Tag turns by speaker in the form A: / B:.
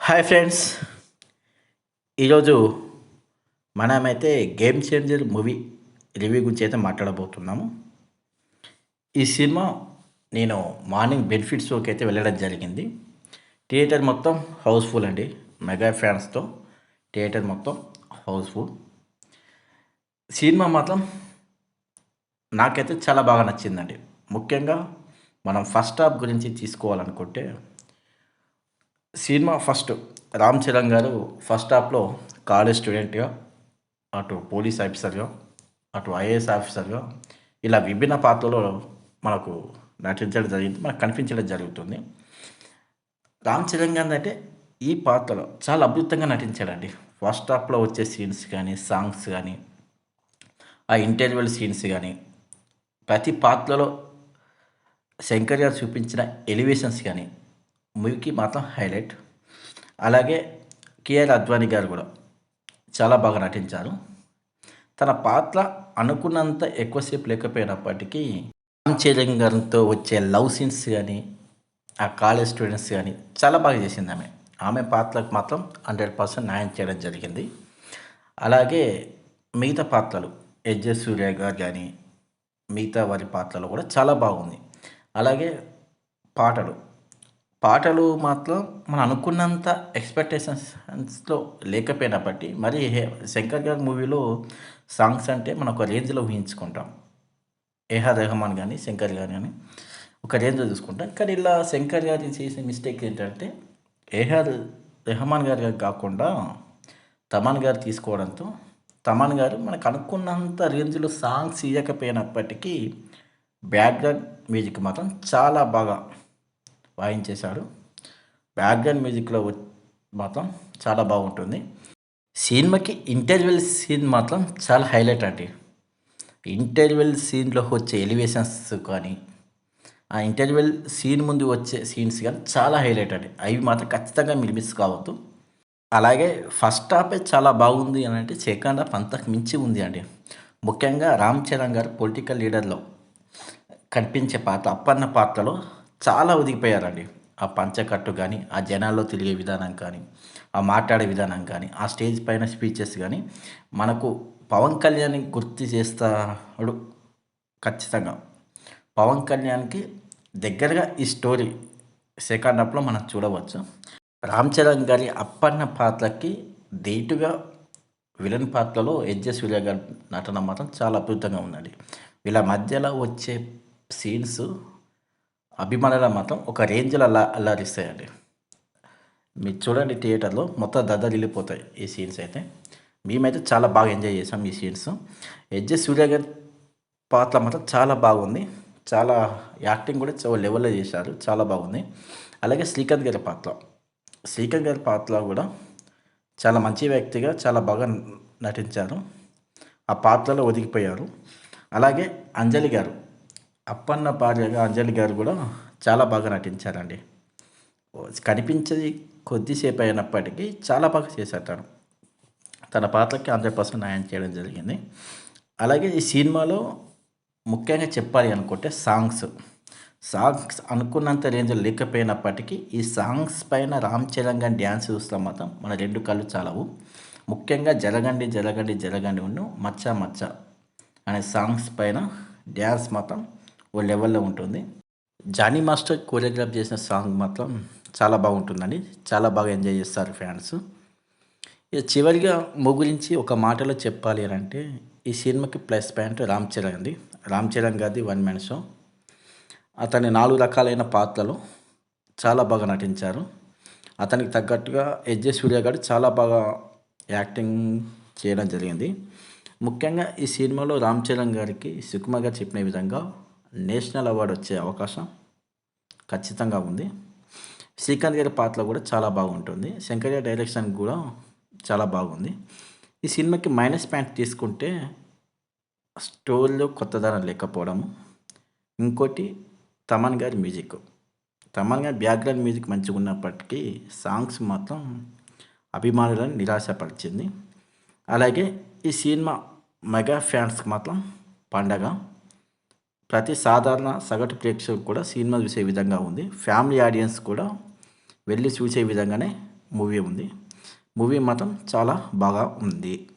A: Hi friends. ఈరోజు మనమైతే game changer movie review గురించి అయితే మాట్లాడబోతున్నాము. ఈ సినిమా నేను మార్నింగ్ బెనిఫిట్ షోకి అయితే వెళ్ళడం జరిగింది. థియేటర్ మొత్తం హౌస్ఫుల్ అండి. మెగా ఫ్యాన్స్తో థియేటర్ మొత్తం హౌస్ఫుల్. సినిమా మాత్రం నాకైతే చాలా బాగా నచ్చిందండి. ముఖ్యంగా మనం ఫస్ట్ హాఫ్ గురించి తీసుకోవాలనుకుంటే సినిమా ఫస్ట్ రామ్ చరణ్ గారు ఫస్ట్ హాఫ్‌లో కాలేజ్ స్టూడెంట్‌గా, అటు పోలీస్ ఆఫీసర్‌గా, అటు ఐఏఎస్ ఆఫీసర్‌గా ఇలా విభిన్న పాత్రలో మనకు నటించడం జరిగింది. మనకు కనిపించడం జరుగుతుంది. రామ్ చరణ్ గారిదంటే ఈ పాత్రలో చాలా అద్భుతంగా నటించాడండి. ఫస్ట్ హాఫ్‌లో వచ్చే సీన్స్ గానీ, సాంగ్స్ గానీ, ఆ ఇంటర్వెల్ సీన్స్ గానీ, ప్రతి పాత్రలో శంకర్ గారు చూపించిన ఎలివేషన్స్ గానీ, మూవీకి మాత్రం హైలైట్. అలాగే కేఆర్ అద్వానీ గారు కూడా చాలా బాగా నటించారు. తన పాత్ర అనుకున్నంత ఎక్కువసేపు లేకపోయినప్పటికీ రామ్ చరణ్ గారితో వచ్చే లవ్ సీన్స్ గానీ, ఆ కాలేజ్ స్టూడెంట్స్ గానీ చాలా బాగా చేసిందామె. ఆమె పాత్రకు మాత్రం 100% న్యాయం చేయడం జరిగింది. అలాగే మిగతా పాత్రలు ఎస్‌జే సూర్య గారు గానీ, మిగతా వారి పాత్రలు కూడా చాలా బాగుంది. అలాగే పాటలు. పాటలు మాత్రం మనం అనుకున్నంత ఎక్స్‌పెక్టేషన్స్‌లో లేకపోయినప్పటికీ మరి 'శంకర్' గారి మూవీలో సాంగ్స్ అంటే మనం ఒక రేంజ్‌లో ఊహించుకుంటాం. ఏఆర్ రెహమాన్ గానీ, శంకర్ గారు గానీ ఒక రేంజ్‌లో చూసుకుంటాం. కానీ ఇలా శంకర్ గారు చేసిన మిస్టేక్ ఏంటంటే ఏఆర్ రెహమాన్ గారు కాకుండా తమన్ గారు తీసుకోవడంతో తమన్ గారు మనకు అనుకున్నంత రేంజ్‌లో సాంగ్స్ ఇయ్యకపోయినప్పటికీ బ్యాక్‌గ్రౌండ్ మ్యూజిక్ మాత్రం చాలా బాగా వాయించేశాడు. బ్యాక్‌గ్రౌండ్ మ్యూజిక్‌లో మాత్రం చాలా బాగుంటుంది. సినిమాకి ఇంటర్వెల్ సీన్ మాత్రం చాలా హైలైట్ అండి. ఇంటర్వెల్ సీన్‌లో వచ్చే ఎలివేషన్స్ కానీ, ఆ ఇంటర్వెల్ సీన్ ముందు వచ్చే సీన్స్ గానీ చాలా హైలైట్ అండి. అవి మాత్రం ఖచ్చితంగా మీరు మిస్ కావద్దు. అలాగే ఫస్ట్ హాఫే చాలా బాగుంది అనంటే సెకండ్ హాఫ్ అంతకు మించి ఉంది అండి. ముఖ్యంగా రామ్ చరణ్ గారు పొలిటికల్ లీడర్‌లో కనిపించే పాత్ర అప్పన్న పాత్రలో చాలా ఒదిగిపోయారండి. ఆ పంచెకట్టు గానీ, ఆ జనాల్లో తిరిగే విధానం కానీ, ఆ మాట్లాడే విధానం కానీ, ఆ స్టేజ్ పైన స్పీచెస్ గానీ, మనకు పవన్ కళ్యాణ్‌ని గుర్తు చేస్తాడు ఖచ్చితంగా. పవన్ కళ్యాణ్‌కి దగ్గరగా ఈ స్టోరీ సెకండ్ హాఫ్‌లో మనం చూడవచ్చు. రామ్ చరణ్ గారి అప్పన్న పాత్రకి ధీటుగా విలన్ పాత్రలో ఎస్‌జే సూర్య గారి నటన మాత్రం చాలా అద్భుతంగా ఉందండి. వీళ్ళ మధ్యలో వచ్చే సీన్స్ అభిమానులను మాత్రం ఒక రేంజ్‌లో అల్లాడిస్తాయండి. మీరు చూడండి థియేటర్‌లో మొత్తం దద్దరిల్లిపోతాయి ఈ సీన్స్ అయితే. మేమైతే చాలా బాగా ఎంజాయ్ చేసాం ఈ సీన్స్. ఎస్‌జే సూర్య గారి పాత్ర మాత్రం చాలా బాగుంది. చాలా యాక్టింగ్ కూడా లెవెల్‌లో చేశారు. చాలా బాగుంది. అలాగే శ్రీకాంత్ గారి పాత్ర. శ్రీకాంత్ గారి పాత్ర కూడా చాలా మంచి వ్యక్తిగా చాలా బాగా నటించారు. ఆ పాత్రలో ఒదిగిపోయారు. అలాగే అంజలి గారు. అప్పన్న భార్యగా అంజలి గారు కూడా చాలా బాగా నటించారండి. కనిపించేది కొద్దిసేపు అయినప్పటికీ చాలా బాగా చేశారు తను. తన పాత్రకి 100% న్యాయం చేయడం జరిగింది. అలాగే ఈ సినిమాలో ముఖ్యంగా చెప్పాలి అనుకుంటే సాంగ్స్. సాంగ్స్ అనుకున్నంత రేంజ్‌లో లేకపోయినప్పటికీ ఈ సాంగ్స్ పైన రామ్ చరణ్ గారి డ్యాన్స్ చూస్తే మాత్రం మన 2 కళ్ళు చాలవు. ముఖ్యంగా 'జరగండి జరగండి జరగండిను మచ్చా మచ్చా' అనే సాంగ్స్ పైన డ్యాన్స్ మాత్రం ఓ లెవెల్‌లో ఉంటుంది. జానీ మాస్టర్ కొరియోగ్రాఫ్ చేసిన సాంగ్ మాత్రం చాలా బాగుంటుందండి. చాలా బాగా ఎంజాయ్ చేస్తారు ఫ్యాన్స్. ఇక చివరిగా గురించి ఒక మాటలో చెప్పాలి అనంటే ఈ సినిమాకి ప్లస్ పాయింట్ రామ్ చరణ్ అండి. రామ్ చరణ్ గారిది వన్ మ్యాన్ షో. అతని 4 రకాలైన పాత్రలు చాలా బాగా నటించారు. అతనికి తగ్గట్టుగా ఎస్‌జే సూర్య గారు చాలా బాగా యాక్టింగ్ చేయడం జరిగింది. ముఖ్యంగా ఈ సినిమాలో రామ్ చరణ్ గారికి సుకుమార్ గారు చెప్పిన విధంగా నేషనల్ అవార్డ్ వచ్చే అవకాశం ఖచ్చితంగా ఉంది. శ్రీకాంత్ గారి పాత్ర కూడా చాలా బాగుంటుంది. శంకర్ గారి డైరెక్షన్ కూడా చాలా బాగుంది. ఈ సినిమాకి మైనస్ పాయింట్ తీసుకుంటే స్టోరీలో కొత్తదనం లేకపోవడము. ఇంకోటి తమన్ గారి మ్యూజిక్. తమన్ గారి బ్యాక్‌గ్రౌండ్ మ్యూజిక్ మంచిగున్నప్పటికీ సాంగ్స్ మాత్రం అభిమానులను నిరాశపరిచింది. అలాగే ఈ సినిమా మెగా ఫ్యాన్స్‌కి మాత్రం పండగ. ప్రతి సాధారణ సగటు ప్రేక్షకుడు కూడా సినిమా చూసే విధంగా ఉంది. ఫ్యామిలీ ఆడియన్స్ కూడా వెళ్ళి చూసే విధంగానే మూవీ ఉంది. మూవీ మాత్రం చాలా బాగా ఉంది.